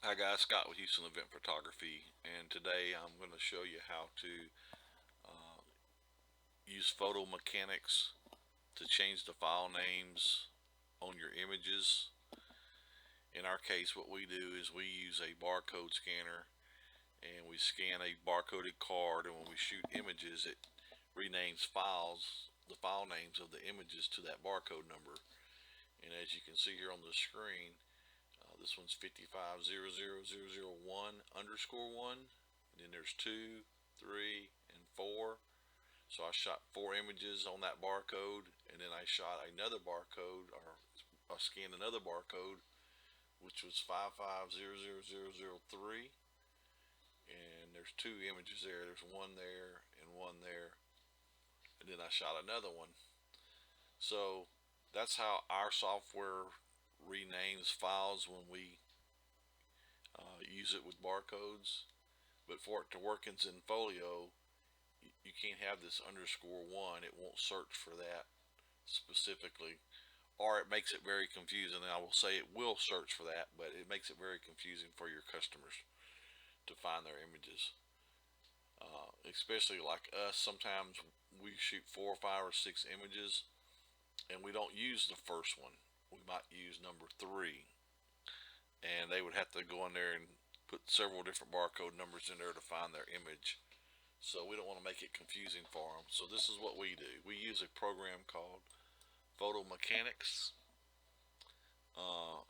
Hi guys, Scott with Houston Event Photography, and today I'm going to show you how to uh, use photo mechanics to change the file names on your images. In our case, what we do is we use a barcode scanner and we scan a barcoded card, and when we shoot images, it renames the file names of the images to that barcode number. And as you can see here on the screen, this one's 55000001 underscore 1. And then there's 2, 3, and 4. So I shot 4 images on that barcode, and then I shot another barcode, or I scanned another barcode, which was 5500003. And there's 2 images there. There's one there and one there. And then I shot another one. So that's how our software renames files when we use it with barcodes. But for it to work in Zenfolio, you can't have this underscore one. It won't search for that specifically, or it makes it very confusing. And I will say it will search for that, but it makes it very confusing for your customers to find their images. Especially like us, sometimes we shoot 4, 5, or 6 images, and we don't use the first one. We might use number 3, and they would have to go in there and put several different barcode numbers in there to find their image. So we don't want to make it confusing for them. So this is what we do. We use a program called Photo Mechanics. Uh,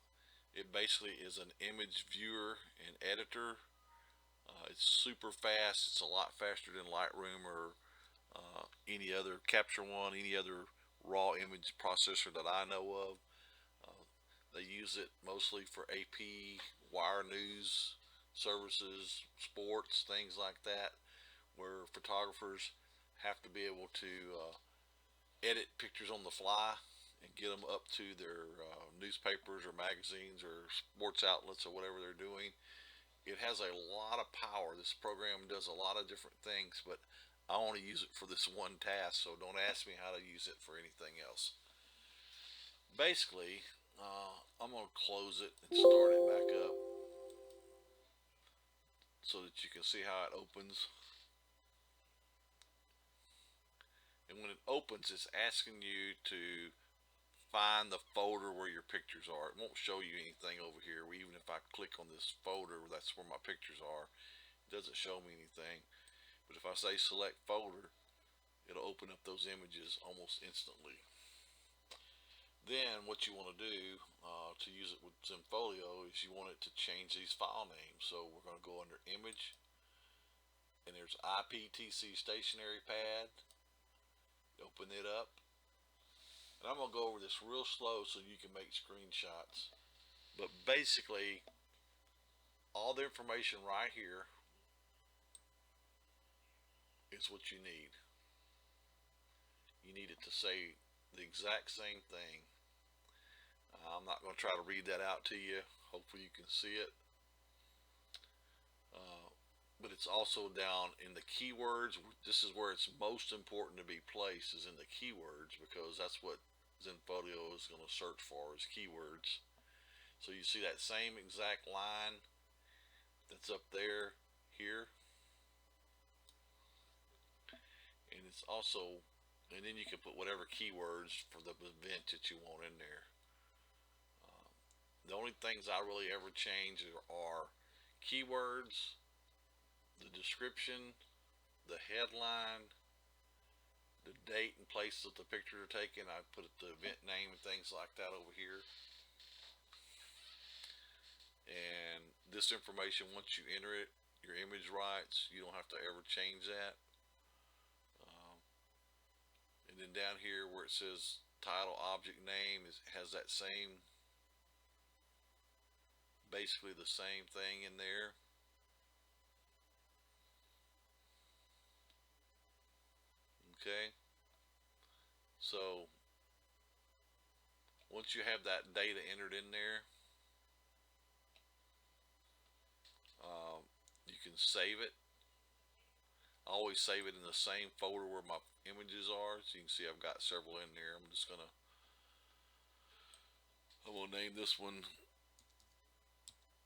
it basically is an image viewer and editor. It's super fast. It's a lot faster than Lightroom or any other Capture One, any other raw image processor that I know of. Uh, they use it mostly for AP, wire news services, sports, things like that, where photographers have to be able to edit pictures on the fly and get them up to their newspapers or magazines or sports outlets or whatever they're doing. It has a lot of power. This program does a lot of different things, but I want to use it for this one task, so don't ask me how to use it for anything else. Basically, I'm going to close it and start it back up so that you can see how it opens. And when it opens, it's asking you to find the folder where your pictures are. It won't show you anything over here. Even if I click on this folder, that's where my pictures are. It doesn't show me anything. But if I say select folder, it'll open up those images almost instantly. Then what you want to do to use it with Zenfolio is you want it to change these file names. So we're going to go under image, and there's IPTC stationary pad. Open it up, and I'm going to go over this real slow so you can make screenshots. But basically, all the information right here is what you need. You need it to say the exact same thing. I'm not going to try to read that out to you. Hopefully you can see it. Uh, but it's also down in the keywords. This is where it's most important to be placed, is in the keywords, because that's what Zenfolio is going to search for, is keywords. So you see that same exact line that's up there here, and it's also, and then you can put whatever keywords for the event that you want in there. The only things I really ever change are keywords, the description, the headline, the date and place that the pictures are taken. I put the event name and things like that over here. And this information, once you enter it, your image rights, you don't have to ever change that. Um, and then down here where it says title object name has that same, basically the same thing in there. Okay, so once you have that data entered in there, um, you can save it. I always save it in the same folder where my images are. So you can see I've got several in there. I'm gonna name this one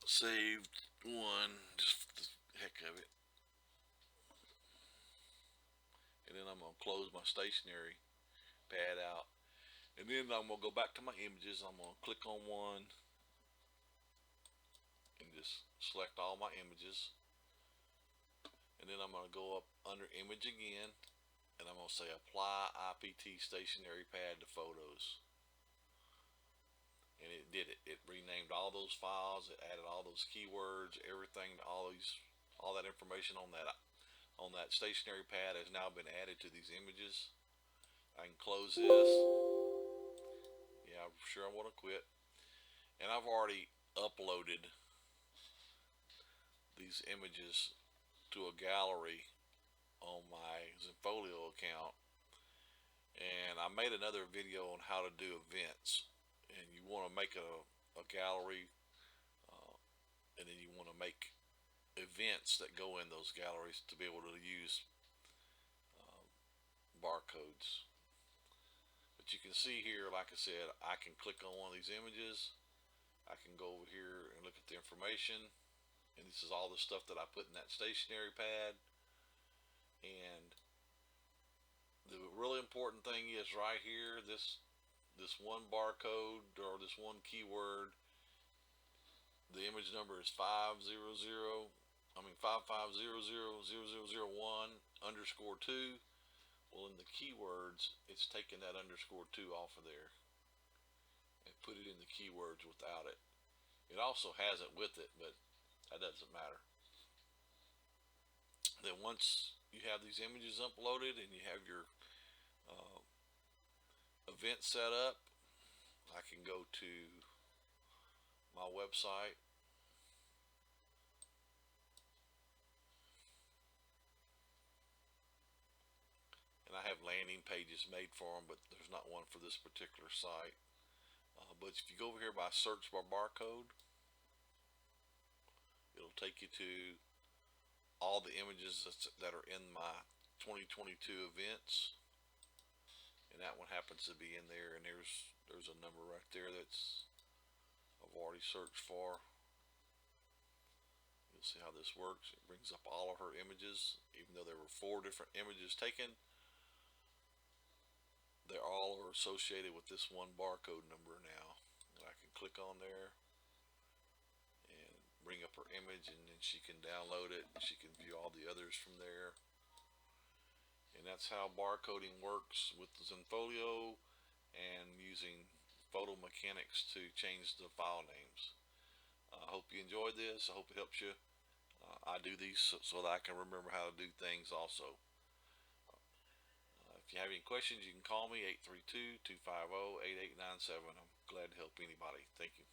saved one just for the heck of it. And then I'm going to close my stationery pad out. And then I'm going to go back to my images. I'm going to click on one and just select all my images. And then I'm going to go up under image again. And I'm going to say apply IPT stationery pad to photos. And it did it. It renamed all those files. It added all those keywords, everything, all that information on that stationery pad has now been added to these images. I can close this. Yeah, I'm sure I want to quit. And I've already uploaded these images to a gallery on my Zenfolio account. And I made another video on how to do events. And you want to make a gallery, and then you want to make events that go in those galleries to be able to use barcodes. But you can see here, like I said, I can click on one of these images. I can go over here and look at the information. And this is all the stuff that I put in that stationery pad. And the really important thing is right here, this one barcode or this one keyword, the image number is 550000001 underscore 2. Well, in the keywords, it's taken that underscore 2 off of there and put it in the keywords without it. It also has it with it, but that doesn't matter. Then once you have these images uploaded and you have your event set up, I can go to my website. And I have landing pages made for them, but there's not one for this particular site. But if you go over here by search by barcode, it'll take you to all the images that are in my 2022 events. And that one happens to be in there, and there's a number right there that's I've already searched for. You'll see how this works. It brings up all of her images, even though there were 4 different images taken. They all are associated with this one barcode number now. And I can click on there and bring up her image, and then she can download it. She can view all the others from there. And that's how barcoding works with the Zenfolio and using photo mechanics to change the file names. I hope you enjoyed this. I hope it helps you. I do these so that I can remember how to do things also. If you have any questions, you can call me 832-250-8897. I'm glad to help anybody. Thank you.